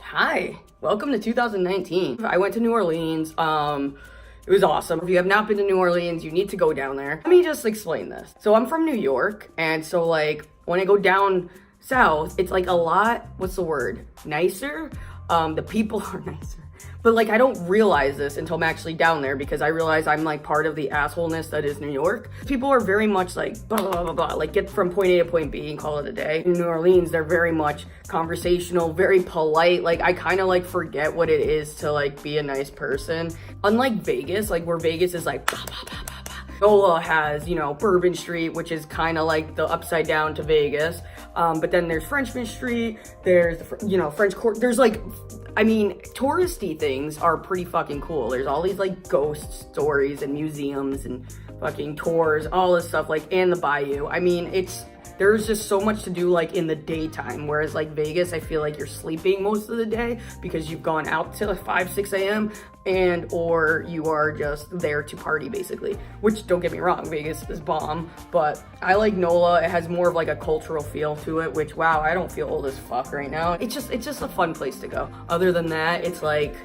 Hi, welcome to 2019. I went to New Orleans. It was awesome. If you have not been to New Orleans, you need to go down there. Let me just explain this. So I'm from New York, and so like when I go down south, it's like a lot, what's the word? Nicer? The people are nicer. But like I don't realize this until I'm actually down there because I realize I'm like part of the assholeness that is New York. People are very much like blah, blah, blah, blah, like get from point A to point B and call it a day. In New Orleans, they're very much conversational, very polite. Like I kind of like forget what it is to like be a nice person. Unlike Vegas, like where Vegas is like blah, blah, blah, blah, blah. NOLA has, you know, Bourbon Street, which is kind of like the upside down to Vegas. But then there's Frenchman Street, there's, you know, French Court. There's like, I mean, touristy things are pretty fucking cool. There's all these like ghost stories and museums and fucking tours, all this stuff, like, and the bayou. I mean, there's just so much to do like in the daytime, whereas like Vegas, I feel like you're sleeping most of the day because you've gone out till 5, 6 a.m. or you are just there to party basically, which don't get me wrong, Vegas is bomb, but I like NOLA. It has more of like a cultural feel to it, which wow, I don't feel old as fuck right now. It's just a fun place to go. Other than that, it's like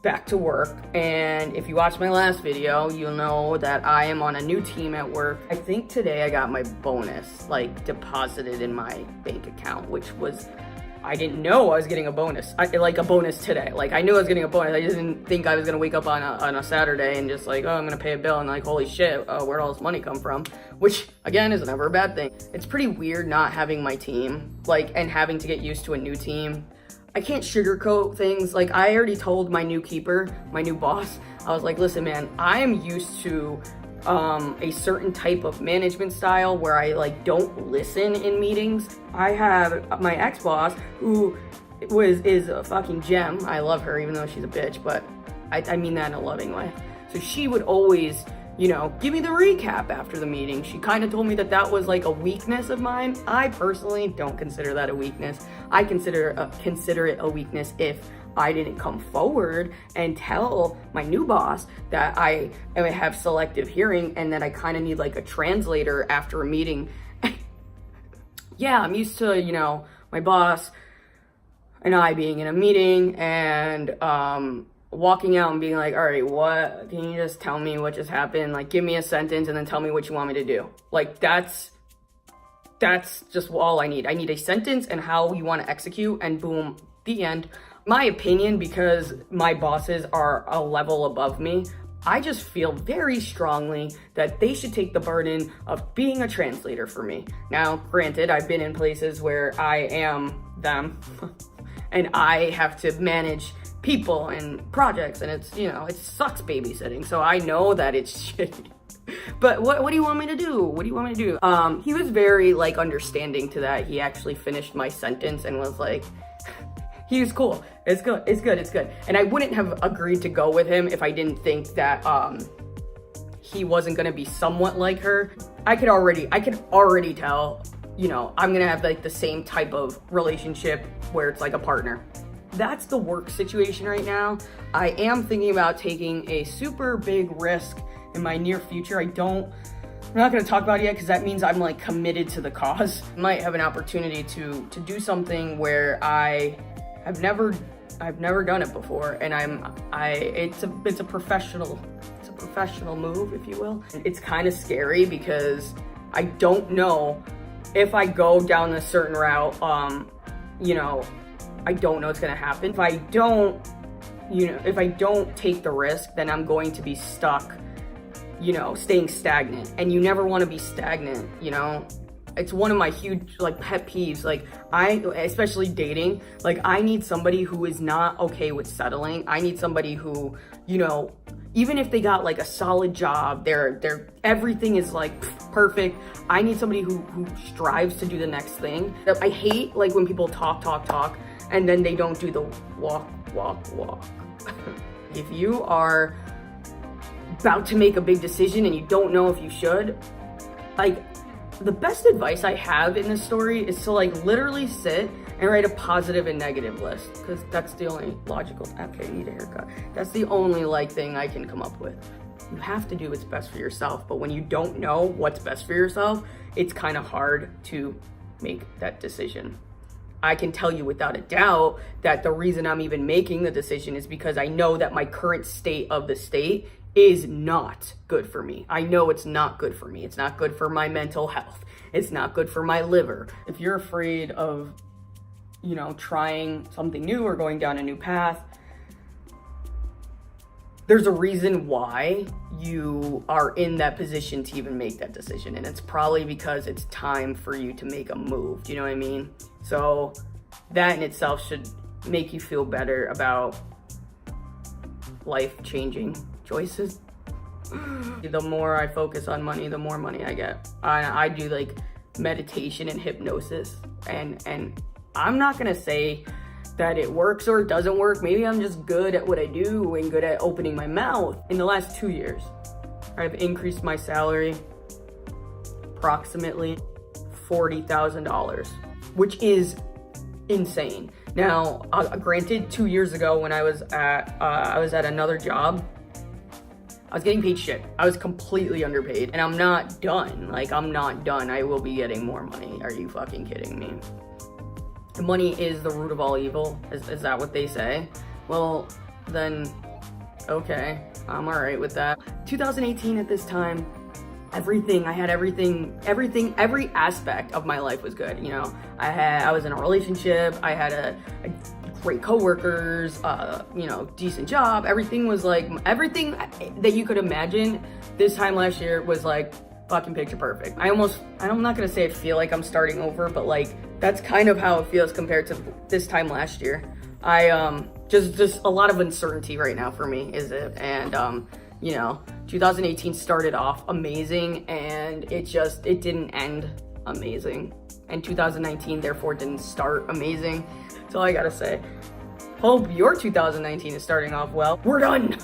back to work, and if you watched my last video, you'll know that I am on a new team at work. I think today I got my bonus like deposited in my bank account, which was, I didn't know I was getting a bonus. Like a bonus today. Like I knew I was getting a bonus. I just didn't think I was gonna wake up on a Saturday and just like, oh, I'm gonna pay a bill and like, holy shit, where'd all this money come from? Which again is never a bad thing. It's pretty weird not having my team, like, and having to get used to a new team. I can't sugarcoat things. Like I already told my new keeper, my new boss, I was like, listen man, I am used to a certain type of management style where I like don't listen in meetings. I have my ex-boss who is a fucking gem. I love her even though she's a bitch, but I mean that in a loving way. So she would always, you know, give me the recap after the meeting. She kind of told me that that was like a weakness of mine. I personally don't consider that a weakness. I consider it a weakness if I didn't come forward and tell my new boss that I have selective hearing and that I kind of need like a translator after a meeting. Yeah, I'm used to, you know, my boss and I being in a meeting and walking out and being like, all right, what, can you just tell me what just happened? Like, give me a sentence and then tell me what you want me to do. Like, that's just all I need. I need a sentence and how you want to execute, and boom, the end. My opinion, because my bosses are a level above me, I just feel very strongly that they should take the burden of being a translator for me. Now, granted, I've been in places where I am them and I have to manage people and projects, and it's, you know, it sucks babysitting, so I know that it's shitty. But what do you want me to do? What do you want me to do? He was very like understanding to that. He actually finished my sentence and was like, he was cool. It's good. It's good. It's good. And I wouldn't have agreed to go with him if I didn't think that he wasn't gonna be somewhat like her. I could already tell, you know, I'm gonna have like the same type of relationship where it's like a partner. That's the work situation right now. I am thinking about taking a super big risk in my near future. I'm not gonna talk about it yet because that means I'm like committed to the cause. I might have an opportunity to do something where I've never done it before, and it's a professional move, if you will. It's kind of scary because I don't know if I go down a certain route, you know, I don't know what's gonna happen. If I don't take the risk, then I'm going to be stuck, you know, staying stagnant. And you never want to be stagnant, you know? It's one of my huge like pet peeves. Like especially dating, like I need somebody who is not okay with settling. I need somebody who, you know, even if they got like a solid job, their everything is like perfect. I need somebody who strives to do the next thing. I hate like when people talk and then they don't do the walk. If you are about to make a big decision and you don't know if you should, like, the best advice I have in this story is to like literally sit and write a positive and negative list, because that's the only logical, okay, I need a haircut. That's the only like thing I can come up with. You have to do what's best for yourself, but when you don't know what's best for yourself, it's kind of hard to make that decision. I can tell you without a doubt that the reason I'm even making the decision is because I know that my current state of the state is not good for me. I know it's not good for me. It's not good for my mental health. It's not good for my liver. If you're afraid of, you know, trying something new or going down a new path, there's a reason why you are in that position to even make that decision. And it's probably because it's time for you to make a move. Do you know what I mean? So that in itself should make you feel better about life-changing choices. The more I focus on money, the more money I get. I do like meditation and hypnosis, and I'm not gonna say that it works or it doesn't work. Maybe I'm just good at what I do and good at opening my mouth. In the last 2 years, I've increased my salary approximately $40,000, which is insane. Now, granted, 2 years ago when I was at another job, I was getting paid shit. I was completely underpaid, and I'm not done. Like, I'm not done. I will be getting more money. Are you fucking kidding me? Money is the root of all evil. Is that what they say? Well, then, okay, I'm all right with that. 2018 at this time, every aspect of my life was good. You know, I was in a relationship. I had a great coworkers, you know, decent job. Everything was like, everything that you could imagine this time last year was like fucking picture perfect. I'm not gonna say I feel like I'm starting over, but like, that's kind of how it feels compared to this time last year. Just a lot of uncertainty right now for me, is it? And, you know, 2018 started off amazing, and it didn't end amazing. And 2019 therefore didn't start amazing. That's all I gotta say. Hope your 2019 is starting off well. We're done.